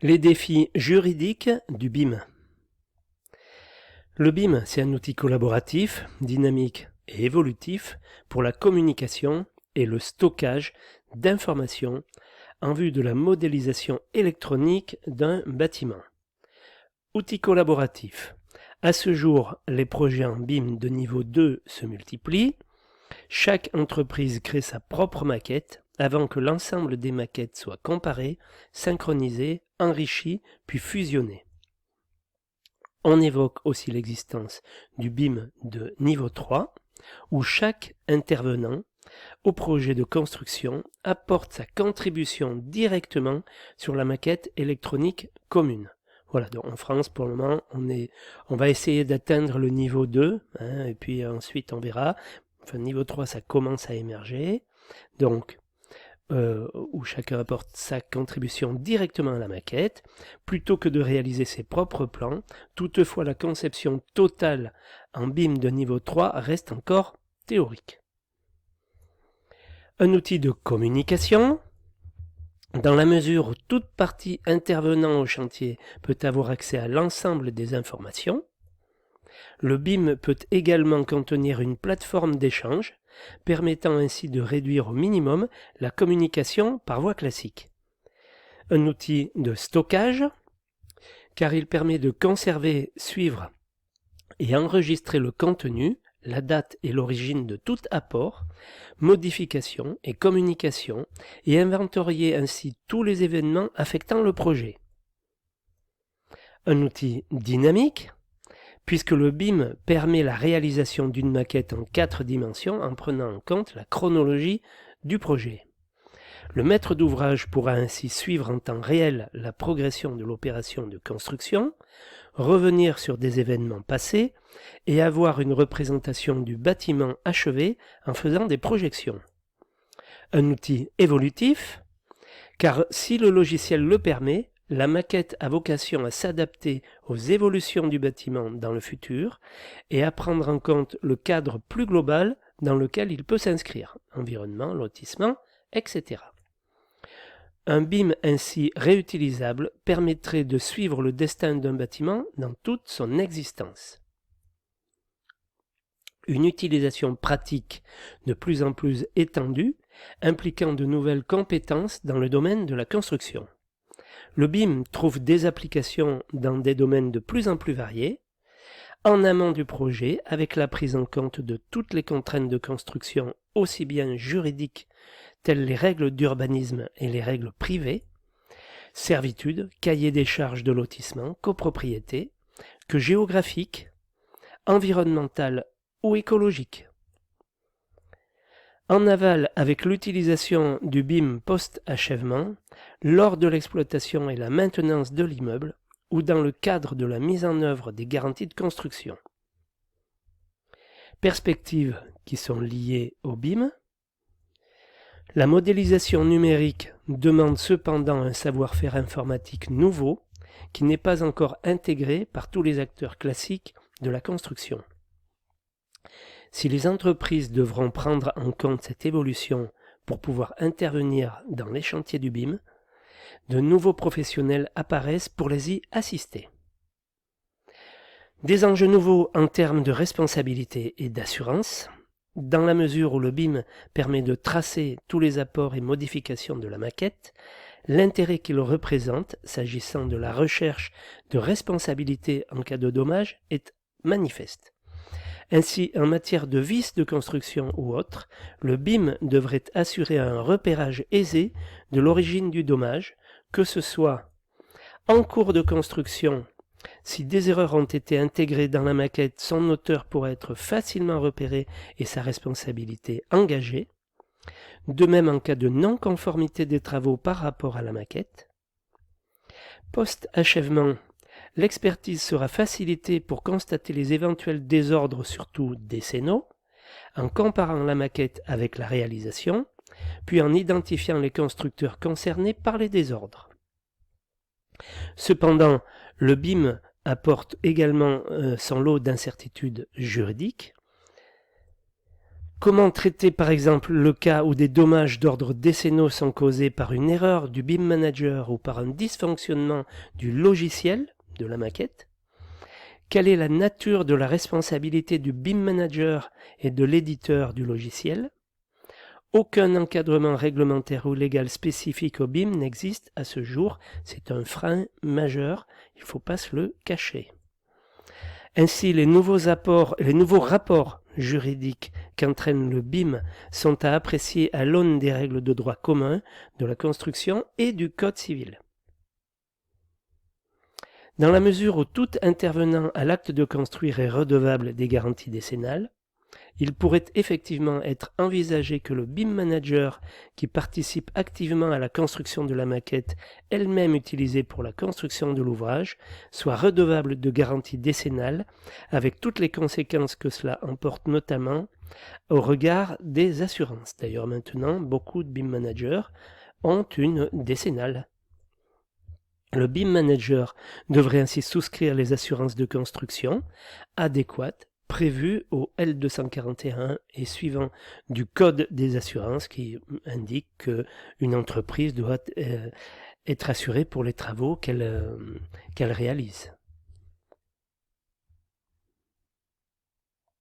Les défis juridiques du BIM. Le BIM, c'est un outil collaboratif, dynamique et évolutif pour la communication et le stockage d'informations en vue de la modélisation électronique d'un bâtiment. Outil collaboratif. À ce jour, les projets en BIM de niveau 2 se multiplient. Chaque entreprise crée sa propre maquette avant que l'ensemble des maquettes soit comparé, synchronisé, enrichi, puis fusionné. On évoque aussi l'existence du BIM de niveau 3, où chaque intervenant au projet de construction apporte sa contribution directement sur la maquette électronique commune. Voilà, donc en France, pour le moment, on va essayer d'atteindre le niveau 2, et puis ensuite on verra. Enfin, niveau 3, ça commence à émerger. Donc, où chacun apporte sa contribution directement à la maquette, plutôt que de réaliser ses propres plans. Toutefois, la conception totale en BIM de niveau 3 reste encore théorique. Un outil de communication. Dans la mesure où toute partie intervenant au chantier peut avoir accès à l'ensemble des informations, le BIM peut également contenir une plateforme d'échange, permettant ainsi de réduire au minimum la communication par voie classique. Un outil de stockage, car il permet de conserver, suivre et enregistrer le contenu, la date et l'origine de tout apport, modification et communication, et inventorier ainsi tous les événements affectant le projet. Un outil dynamique, puisque le BIM permet la réalisation d'une maquette en 4 dimensions en prenant en compte la chronologie du projet. Le maître d'ouvrage pourra ainsi suivre en temps réel la progression de l'opération de construction, revenir sur des événements passés et avoir une représentation du bâtiment achevé en faisant des projections. Un outil évolutif, car si le logiciel le permet, la maquette a vocation à s'adapter aux évolutions du bâtiment dans le futur et à prendre en compte le cadre plus global dans lequel il peut s'inscrire, environnement, lotissement, etc. Un BIM ainsi réutilisable permettrait de suivre le destin d'un bâtiment dans toute son existence. Une utilisation pratique de plus en plus étendue, impliquant de nouvelles compétences dans le domaine de la construction. Le BIM trouve des applications dans des domaines de plus en plus variés, en amont du projet, avec la prise en compte de toutes les contraintes de construction, aussi bien juridiques, telles les règles d'urbanisme et les règles privées, servitude, cahier des charges de lotissement, copropriété, que géographiques, environnementales ou écologiques. En aval, avec l'utilisation du BIM post-achèvement, lors de l'exploitation et la maintenance de l'immeuble, ou dans le cadre de la mise en œuvre des garanties de construction. Perspectives qui sont liées au BIM. La modélisation numérique demande cependant un savoir-faire informatique nouveau qui n'est pas encore intégré par tous les acteurs classiques de la construction. Si les entreprises devront prendre en compte cette évolution pour pouvoir intervenir dans les chantiers du BIM, de nouveaux professionnels apparaissent pour les y assister. Des enjeux nouveaux en termes de responsabilité et d'assurance, dans la mesure où le BIM permet de tracer tous les apports et modifications de la maquette, l'intérêt qu'il représente, s'agissant de la recherche de responsabilité en cas de dommage, est manifeste. Ainsi, en matière de vices de construction ou autre, le BIM devrait assurer un repérage aisé de l'origine du dommage, que ce soit en cours de construction. Si des erreurs ont été intégrées dans la maquette, son auteur pourra être facilement repéré et sa responsabilité engagée. De même en cas de non-conformité des travaux par rapport à la maquette. Post-achèvement, l'expertise sera facilitée pour constater les éventuels désordres, surtout décennaux, en comparant la maquette avec la réalisation, puis en identifiant les constructeurs concernés par les désordres. Cependant, le BIM apporte également son lot d'incertitudes juridiques. Comment traiter par exemple le cas où des dommages d'ordre décennaux sont causés par une erreur du BIM manager ou par un dysfonctionnement du logiciel de la maquette? Quelle est la nature de la responsabilité du BIM manager et de l'éditeur du logiciel? Aucun encadrement réglementaire ou légal spécifique au BIM n'existe à ce jour. C'est un frein majeur, il ne faut pas se le cacher. Ainsi, les nouveaux rapports juridiques qu'entraîne le BIM sont à apprécier à l'aune des règles de droit commun, de la construction et du Code civil. Dans la mesure où tout intervenant à l'acte de construire est redevable des garanties décennales, il pourrait effectivement être envisagé que le BIM manager qui participe activement à la construction de la maquette, elle-même utilisée pour la construction de l'ouvrage, soit redevable de garanties décennales, avec toutes les conséquences que cela emporte notamment au regard des assurances. D'ailleurs maintenant, beaucoup de BIM managers ont une décennale. Le BIM manager devrait ainsi souscrire les assurances de construction adéquates prévues au L241 et suivant du Code des assurances qui indique qu'une entreprise doit être assurée pour les travaux qu'elle réalise.